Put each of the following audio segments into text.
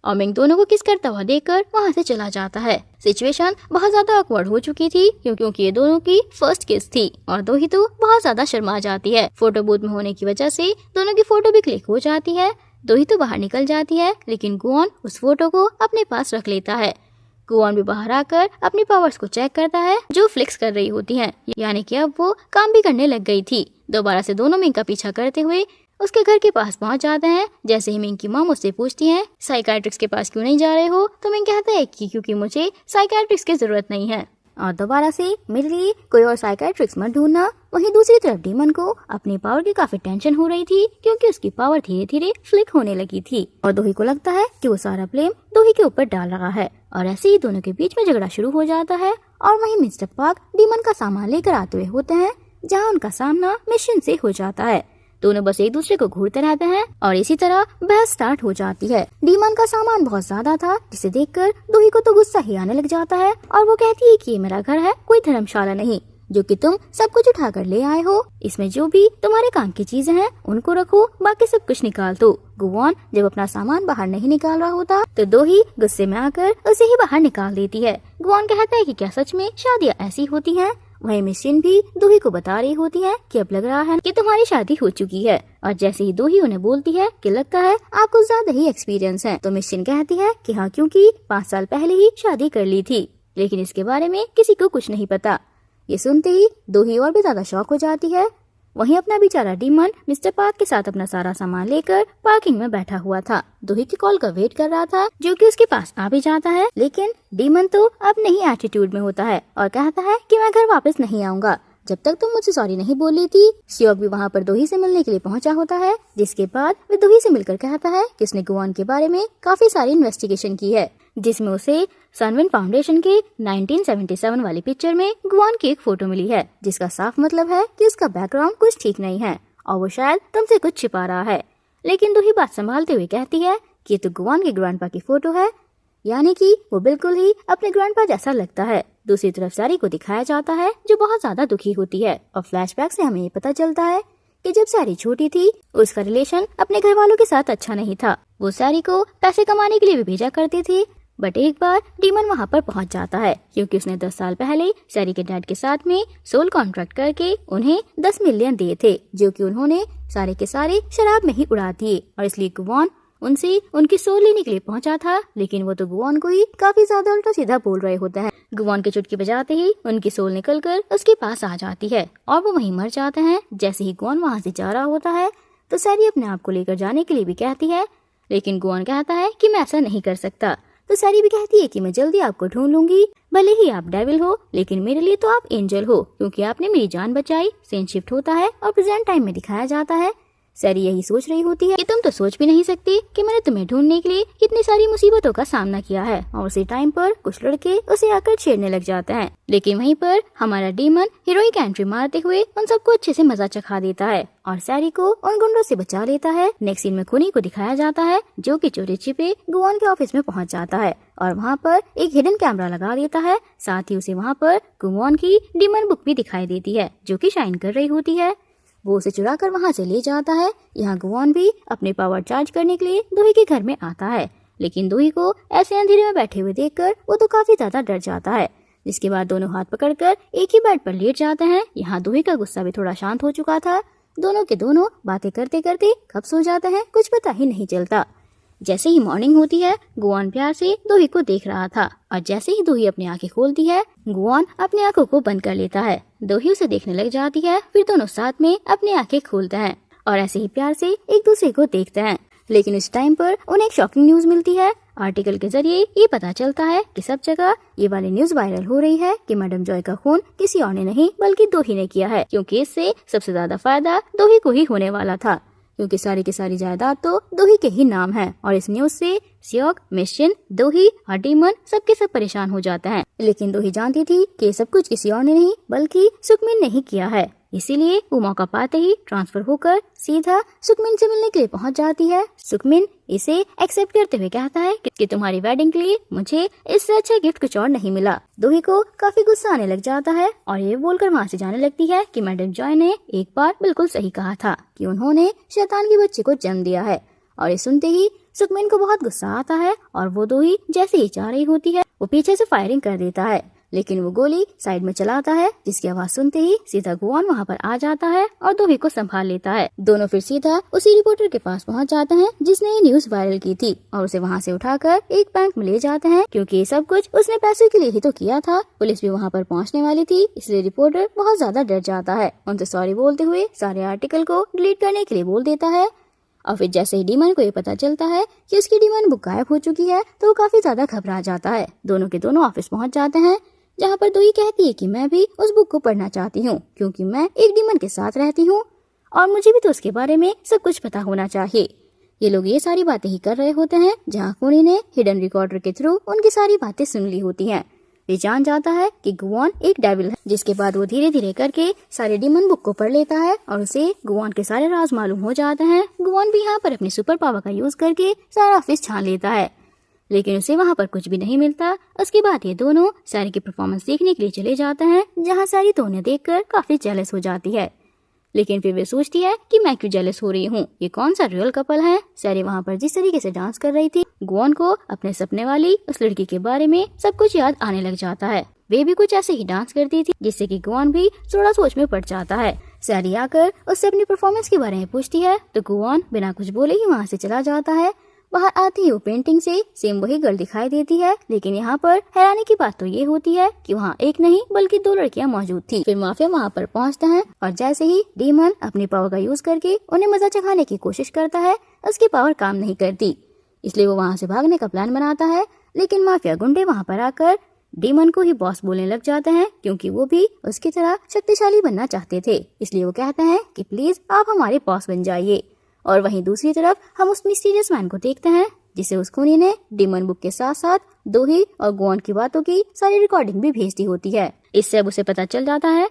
और मिंग दोनों को किस करता हुआ देखकर वहाँ से चला जाता है। सिचुएशन बहुत ज्यादा ऑकवर्ड हो चुकी थी क्योंकि ये दोनों की फर्स्ट किस थी और दो ही तो बहुत ज्यादा शर्मा जाती है। फोटो बूथ में होने की वजह से दोनों की फोटो भी क्लिक हो जाती है। दो ही तो बाहर निकल जाती है लेकिन गुआन उस फोटो को अपने पास रख लेता है। गुआन भी बाहर आकर अपनी पावर्स को चेक करता है जो फ्लिक्स कर रही होती हैं, यानी कि अब वो काम भी करने लग गई थी। दोबारा से दोनों मिंग का पीछा करते हुए उसके घर के पास पहुंच जाते हैं। जैसे ही मिंग की मॉम उससे पूछती है साइकियाट्रिस्ट के पास क्यों नहीं जा रहे हो, तो मिंग कहता है कि क्योंकि मुझे साइकियाट्रिस्ट की जरूरत नहीं है और दोबारा से मेरे लिए कोई और साइकियाट्रिस्ट मत ढूंढना। वहीं दूसरी तरफ डीमन को अपनी पावर की काफी टेंशन हो रही थी क्योंकि उसकी पावर धीरे धीरे फ्लिक होने लगी थी और दोही को लगता है कि वो सारा ब्लेम दोही के ऊपर डाल रहा है और ऐसे ही दोनों के बीच में झगड़ा शुरू हो जाता है। और वहीं मिस्टर पार्क डीमन का सामान लेकर आते हुए होते हैं जहाँ उनका सामना मिशन से हो जाता है। दोनों बस एक दूसरे को घूरते रहते हैं और इसी तरह बहस स्टार्ट हो जाती है। डीमन का सामान बहुत ज्यादा था जिसे देखकर दोही को तो गुस्सा ही आने लग जाता है और वो कहती है कि ये मेरा घर है, कोई धर्मशाला नहीं जो कि तुम सब कुछ उठा कर ले आए हो। इसमें जो भी तुम्हारे काम की चीजें हैं उनको रखो, बाकी सब कुछ निकाल दो। गुआन जब अपना सामान बाहर नहीं निकाल रहा होता तो दोही गुस्से में आकर उसे ही बाहर निकाल देती है। गुआन कहता है कि क्या सच में शादियाँ ऐसी होती हैं। वही मिशन भी दोही को बता रही होती है कि अब लग रहा है कि तुम्हारी शादी हो चुकी है और जैसे ही दोही उन्हें बोलती है कि लगता है आपको ज्यादा ही एक्सपीरियंस है, तो मिशन कहती है कि हाँ क्योंकि 5 साल पहले ही शादी कर ली थी, लेकिन इसके बारे में किसी को कुछ नहीं पता। ये सुनते ही दोही और भी ज्यादा शॉक हो जाती है। वहीं अपना बेचारा डीमन मिस्टर पार्क के साथ अपना सारा सामान लेकर पार्किंग में बैठा हुआ था। दोही की कॉल का वेट कर रहा था जो कि उसके पास आ भी जाता है, लेकिन डीमन तो अब नहीं एटीट्यूड में होता है और कहता है कि मैं घर वापस नहीं आऊंगा जब तक तुम मुझसे सॉरी नहीं बोली थी। सियोक भी वहाँ पर दोही से मिलने के लिए पहुँचा होता है, जिसके बाद वे दोही से मिलकर कहता है कि उसने गुआन के बारे में काफी सारी इन्वेस्टिगेशन की है, जिसमें उसे सनविन फाउंडेशन के 1977 वाली पिक्चर में गुआन की एक फोटो मिली है, जिसका साफ मतलब है कि उसका बैकग्राउंड कुछ ठीक नहीं है और वो शायद तुमसे कुछ छिपा रहा है। लेकिन दोही बात संभालते हुए कहती है कि ये तो गुआन के ग्रैंडपा की फोटो है, यानी कि वो बिल्कुल ही अपने ग्रैंडपा जैसा लगता है। दूसरी तरफ सैरी को दिखाया जाता है जो बहुत ज्यादा दुखी होती है और फ्लैशबैक से हमें ये पता चलता है कि जब सैरी छोटी थी उसका रिलेशन अपने घर वालों के साथ अच्छा नहीं था। वो सैरी को पैसे कमाने के लिए भी भेजा करते थे, बट एक बार डीमन वहाँ पर पहुँच जाता है क्योंकि उसने 10 साल पहले सैरी के डैड के साथ में सोल कॉन्ट्रैक्ट करके उन्हें 10 मिलियन दिए थे, जो कि उन्होंने सारे के सारे शराब में ही उड़ा दिए और इसलिए गुआन उनसे उनकी सोल लेने के लिए पहुंचा था। लेकिन वो तो गुआन को ही काफी ज्यादा उल्टा सीधा बोल रहे होते हैं। गुआन की चुटकी बजाते ही उनकी सोल निकलकर उसके पास आ जाती है और वो वहीं मर जाते हैं। जैसे ही गुआन वहाँ से जा रहा होता है तो सैरी अपने आप को लेकर जाने के लिए भी कहती है, लेकिन गुआन कहता है कि मैं ऐसा नहीं कर सकता। तो सैरी भी कहती है कि मैं जल्दी आपको ढूंढ लूंगी, भले ही आप डेविल हो लेकिन मेरे लिए तो आप एंजल हो क्योंकि आपने मेरी जान बचाई। सीन शिफ्ट होता है और प्रेजेंट टाइम में दिखाया जाता है। सैरी यही सोच रही होती है कि तुम तो सोच भी नहीं सकती कि मैंने तुम्हें ढूंढने के लिए कितनी सारी मुसीबतों का सामना किया है। और उसी टाइम पर कुछ लड़के उसे आकर छेड़ने लग जाते हैं, लेकिन वहीं पर हमारा डीमन हीरोइक एंट्री मारते हुए उन सबको अच्छे से मजा चखा देता है और सैरी को उन गुंडों से बचा लेता है। नेक्स्ट सीन में खूनी को दिखाया जाता है जो कि चोरी छिपे गुआन के ऑफिस में पहुंच जाता है और वहाँ पर एक हिडन कैमरा लगा देता है। साथ ही उसे वहाँ पर गुआन की डीमन बुक भी दिखाई देती है जो कि शाइन कर रही होती है। वो उसे चुरा कर वहाँ से ले जाता है। यहाँ गुआन भी अपने पावर चार्ज करने के लिए दोही के घर में आता है, लेकिन दोही को ऐसे अंधेरे में बैठे हुए देखकर वो तो काफी ज्यादा डर जाता है। जिसके बाद दोनों हाथ पकड़कर एक ही बेड पर लेट जाते हैं। यहाँ दोही का गुस्सा भी थोड़ा शांत हो चुका था। दोनों के दोनों बातें करते करते कब सो जाते हैं कुछ पता ही नहीं चलता। जैसे ही मॉर्निंग होती है गुआन प्यार से दोही को देख रहा था और जैसे ही दोही अपनी आंखें खोलती है गुआन अपनी आंखों को बंद कर लेता है। दोही उसे देखने लग जाती है, फिर दोनों साथ में अपनी आंखें खोलते हैं और ऐसे ही प्यार से एक दूसरे को देखते हैं। लेकिन इस टाइम पर उन्हें एक शॉकिंग न्यूज मिलती है। आर्टिकल के जरिए ये पता चलता है कि सब जगह ये वाली न्यूज वायरल हो रही है कि मैडम जॉय का खून किसी और ने नहीं बल्कि दोही ने किया है, क्योंकि इससे सबसे ज्यादा फायदा दोही को ही होने वाला था क्योंकि सारी की सारी जायदाद तो दोही के ही नाम है। और इस न्यूज से सियोक, मिशन, दोही और डीमन सबके सब परेशान हो जाते हैं। लेकिन दोही जानती थी कि ये सब कुछ किसी और ने नहीं बल्कि सुकमिन ने ही किया है, इसीलिए वो मौका पाते ही ट्रांसफर होकर सीधा सुकमिन से मिलने के लिए पहुंच जाती है। सुकमिन इसे एक्सेप्ट करते हुए कहता है कि तुम्हारी वेडिंग के लिए मुझे इससे अच्छा गिफ्ट कुछ और नहीं मिला। दोही को काफी गुस्सा आने लग जाता है और ये बोलकर वहाँ से जाने लगती है कि मैडम जॉय ने एक बार बिल्कुल सही कहा था कि उन्होंने शैतान के बच्चे को जन्म दिया है और ये सुनते ही सुकमिन को बहुत गुस्सा आता है और वो दोही जैसे ही जा रही होती है वो पीछे से फायरिंग कर देता है, लेकिन वो गोली साइड में चलाता है जिसकी आवाज सुनते ही सीधा गुआन वहाँ पर आ जाता है और दोही को संभाल लेता है। दोनों फिर सीधा उसी रिपोर्टर के पास पहुँच जाते हैं जिसने ये न्यूज वायरल की थी और उसे वहाँ से उठाकर एक बैंक में ले जाते हैं, क्योंकि ये सब कुछ उसने पैसों के लिए ही तो किया था। पुलिस भी वहाँ पर पहुँचने वाली थी, इसलिए रिपोर्टर बहुत ज्यादा डर जाता है। उनसे सॉरी बोलते हुए सारे आर्टिकल को डिलीट करने के लिए बोल देता है। और फिर जैसे ही डीमन को ये पता चलता है कि उसकी डीमन बुक गायब हो चुकी है तो वो काफी ज्यादा घबरा जाता है। दोनों के दोनों ऑफिस पहुंच जाते हैं, जहाँ पर दोही कहती है कि मैं भी उस बुक को पढ़ना चाहती हूँ क्योंकि मैं एक डीमन के साथ रहती हूँ और मुझे भी तो उसके बारे में सब कुछ पता होना चाहिए। ये लोग ये सारी बातें ही कर रहे होते हैं जहाँ खूनी ने हिडन रिकॉर्डर के थ्रू उनकी सारी बातें सुन ली होती हैं। वे जान जाता है कि गुआन एक डेविल है, जिसके बाद वो धीरे धीरे करके सारे डीमन बुक को पढ़ लेता है और उसे गुआन के सारे राज मालूम हो जाते हैं। गुआन भी यहाँ पर अपनी सुपर पावर का यूज करके सारा ऑफिस छान लेता है, लेकिन उसे वहाँ पर कुछ भी नहीं मिलता। उसके बाद ये दोनों सैरी की परफॉर्मेंस देखने के लिए चले जाते हैं, जहाँ सैरी तो उन्हें देखकर काफी जेलस हो जाती है, लेकिन फिर वे सोचती है कि मैं क्यों जेलस हो रही हूँ, ये कौन सा रियल कपल है। सैरी वहाँ पर जिस तरीके से डांस कर रही थी, गुआन को अपने सपने वाली उस लड़की के बारे में सब कुछ याद आने लग जाता है। वे भी कुछ ऐसे ही डांस करती थी जिससे कि गुआन भी थोड़ा सोच में पड़ जाता है। सैरी आकर उससे अपनी परफॉर्मेंस के बारे में पूछती है तो गुआन बिना कुछ बोले ही वहाँ से चला जाता है। बाहर आती ही वो पेंटिंग से सेम वही गर्ल दिखाई देती है, लेकिन यहाँ पर हैरानी की बात तो ये होती है कि वहाँ एक नहीं बल्कि दो लड़कियाँ मौजूद थी। फिर माफिया वहाँ पर पहुँचता है और जैसे ही डीमन अपनी पावर का यूज करके उन्हें मजा चखाने की कोशिश करता है, उसकी पावर काम नहीं करती, इसलिए वो वहाँ से भागने का प्लान बनाता है। लेकिन माफिया गुंडे वहाँ पर आकर डीमन को ही बॉस बोलने लग जाते हैं, क्योंकि वो भी उसकी तरह शक्तिशाली बनना चाहते थे। इसलिए वो कहते हैं कि प्लीज आप हमारे बॉस बन जाइए। और वहीं दूसरी तरफ हम उस मिस्टीरियस मैन को देखते हैं जिसे उस खूनी ने डीमन बुक के साथ साथ दोही और गुआन की बातों की सारी रिकॉर्डिंग भी भेज दी होती है। इससे अब उसे पता चल जाता है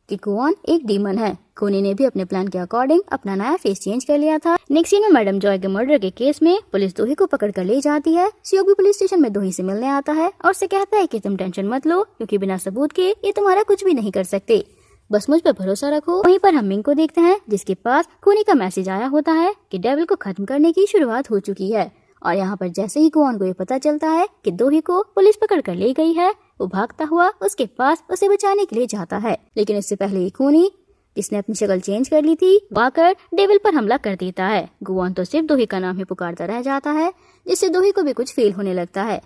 कि गुआन एक डीमन है। खूनी ने भी अपने प्लान के अकॉर्डिंग अपना नया फेस चेंज कर लिया था। नेक्स्ट सीन में मैडम जॉय के मर्डर के केस में पुलिस दोही को पकड़ कर ले जाती है। सियोग भी पुलिस स्टेशन में दोही से मिलने आता है और उसे कहता है कि तुम टेंशन मत लो, क्योंकि बिना सबूत के ये तुम्हारा कुछ भी नहीं कर सकते, बस मुझ पर भरोसा रखो। वहीं पर हम मिंग को देखते हैं जिसके पास खूनी का मैसेज आया होता है कि डेविल को खत्म करने की शुरुआत हो चुकी है। और यहाँ पर जैसे ही गुआन को ये पता चलता है कि दोही को पुलिस पकड़ कर ले गई है, वो भागता हुआ उसके पास उसे बचाने के लिए जाता है, लेकिन उससे पहले ही खूनी जिसने अपनी शक्ल चेंज कर ली थी वो आकर डेविल पर हमला कर देता है। गुआन तो सिर्फ दोही का नाम ही पुकारता रह जाता है, जिससे दोही को भी कुछ फील होने लगता है।